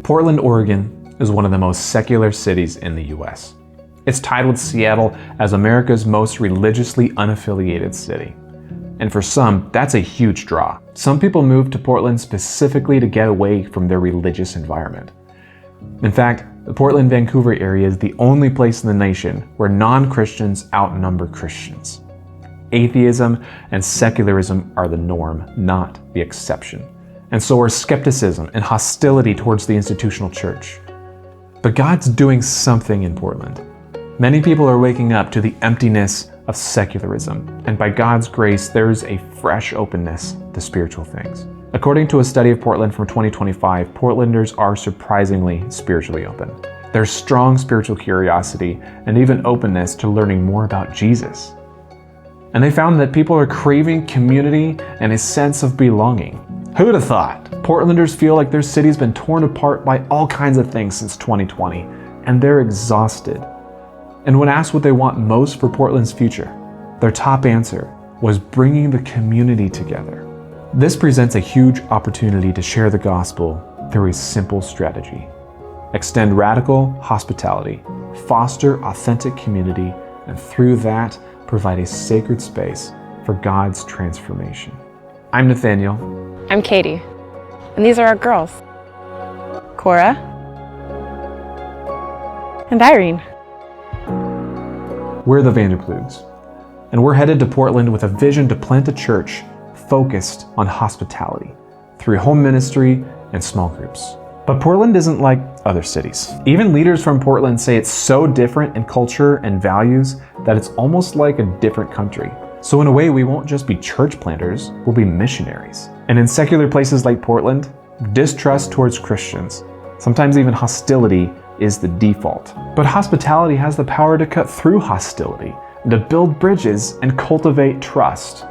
Portland, Oregon is one of the most secular cities in the US. It's tied with Seattle as America's most religiously unaffiliated city. And for some, that's a huge draw. Some people move to Portland specifically to get away from their religious environment. In fact, the Portland-Vancouver area is the only place in the nation where non-Christians outnumber Christians. Atheism and secularism are the norm, not the exception. And so are skepticism and hostility towards the institutional church. But God's doing something in Portland. Many people are waking up to the emptiness of secularism, and by God's grace, there's a fresh openness to spiritual things. According to a study of Portland from 2025, Portlanders are surprisingly spiritually open. There's strong spiritual curiosity and even openness to learning more about Jesus. And they found that people are craving community and a sense of belonging. Who'd have thought? Portlanders feel like their city's been torn apart by all kinds of things since 2020, and they're exhausted. And when asked what they want most for Portland's future, their top answer was bringing the community together. This presents a huge opportunity to share the gospel through a simple strategy. Extend radical hospitality, foster authentic community, and through that, provide a sacred space for God's transformation. I'm Nathaniel. I'm Katie. And these are our girls, Cora and Irene. We're the Vanderplugs, and we're headed to Portland with a vision to plant a church focused on hospitality through home ministry and small groups. But Portland isn't like other cities. Even leaders from Portland say it's so different in culture and values that it's almost like a different country. So in a way, we won't just be church planters, we'll be missionaries. And in secular places like Portland, distrust towards Christians, sometimes even hostility, is the default. But hospitality has the power to cut through hostility, and to build bridges and cultivate trust.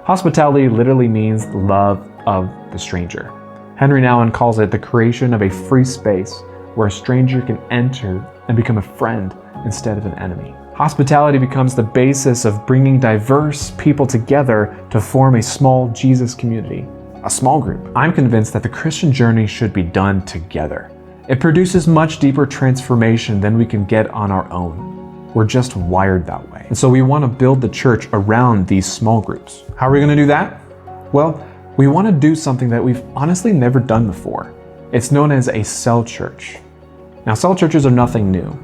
Hospitality literally means love of the stranger. Henry Nouwen calls it the creation of a free space where a stranger can enter and become a friend instead of an enemy. Hospitality becomes the basis of bringing diverse people together to form a small Jesus community, a small group. I'm convinced that the Christian journey should be done together. It produces much deeper transformation than we can get on our own. We're just wired that way. And so we want to build the church around these small groups. How are we going to do that? Well, we want to do something that we've honestly never done before. It's known as a cell church. Now, cell churches are nothing new,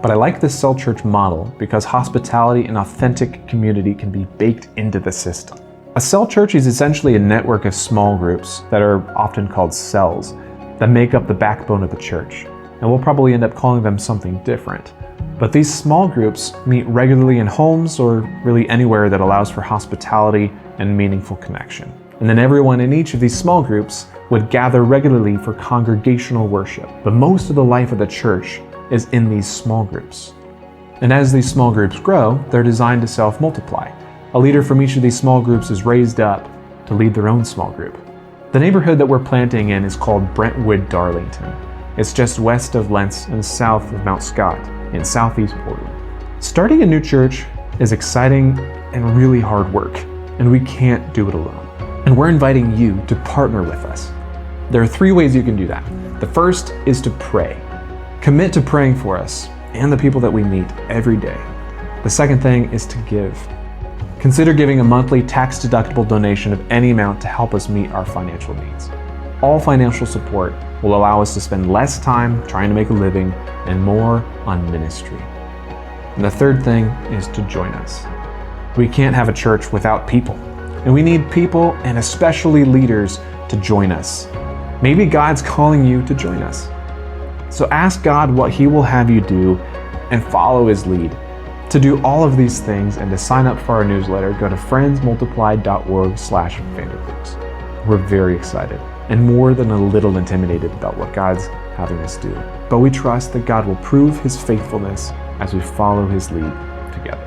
but I like this cell church model because hospitality and authentic community can be baked into the system. A cell church is essentially a network of small groups that are often called cells that make up the backbone of the church, and we'll probably end up calling them something different. But these small groups meet regularly in homes or really anywhere that allows for hospitality and meaningful connection. And then everyone in each of these small groups would gather regularly for congregational worship. But most of the life of the church is in these small groups. And as these small groups grow, they're designed to self-multiply. A leader from each of these small groups is raised up to lead their own small group. The neighborhood that we're planting in is called Brentwood Darlington. It's just west of Lents and south of Mount Scott in southeast Portland. Starting a new church is exciting and really hard work, and we can't do it alone. And we're inviting you to partner with us. There are 3 ways you can do that. The first is to pray. Commit to praying for us and the people that we meet every day. The second thing is to give. Consider giving a monthly tax-deductible donation of any amount to help us meet our financial needs. All financial support will allow us to spend less time trying to make a living and more on ministry. And the third thing is to join us. We can't have a church without people, and we need people, and especially leaders, to join us. Maybe God's calling you to join us. So ask God what He will have you do and follow His lead. To do all of these things and to sign up for our newsletter, go to friendsmultiplied.org/Vanderplugs. We're very excited and more than a little intimidated about what God's having us do. But we trust that God will prove His faithfulness as we follow His lead together.